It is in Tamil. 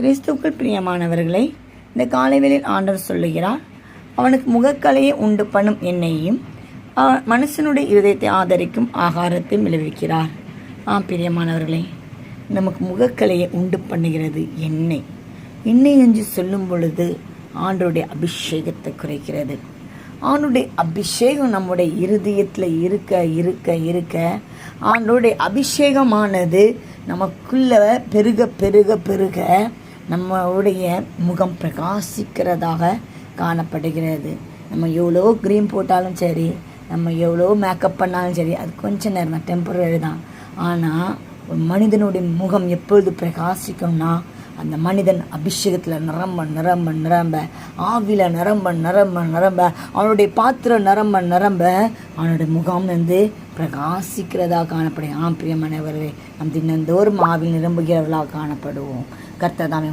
கிறிஸ்துவுக்குள் பிரியமானவர்களை, இந்த காலைவேளையில் ஆண்டவர் சொல்லுகிறார், அவனுக்கு முகக்கலையை உண்டு பண்ணும் எண்ணெயையும் மனுஷனுடைய இருதயத்தை ஆதரிக்கும் ஆகாரத்தையும் விளைவிக்கிறார். பிரியமானவர்களே, நமக்கு முகக்கலையை உண்டு பண்ணுகிறது எண்ணெய். எண்ணெய் என்று சொல்லும் பொழுது ஆண்டவருடைய அபிஷேகத்தை குறைக்கிறது. ஆண்டவருடைய அபிஷேகம் நம்முடைய இருதயத்தில் இருக்க இருக்க இருக்க ஆண்டவருடைய அபிஷேகமானது நமக்குள்ள பெருக பெருக பெருக நம்மளுடைய முகம் பிரகாசிக்கிறதாக காணப்படுகிறது. நம்ம எவ்வளோ க்ரீம் போட்டாலும் சரி, நம்ம எவ்வளோ மேக்கப் பண்ணாலும் சரி, அது கொஞ்ச நேரம் தான், டெம்பரரி தான். ஆனால் ஒரு மனிதனுடைய முகம் எப்பொழுது பிரகாசிக்கும்னா, அந்த மனிதன் அபிஷேகத்தில் நிரம்ப நிரம்ப நிரம்ப, ஆவியில் நிரம்ப நிரம்ப நிரம்ப, அவனுடைய பாத்திரம் நிரம்ப நிரம்ப அவனுடைய முகம் பிரகாசிக்கிறதாக காணப்படும். பிரியமானவர்களே, நம் தினந்தோறும் ஆவில் நிரம்புகிறவர்களாக காணப்படுவோம். கர்த்தர் தாமே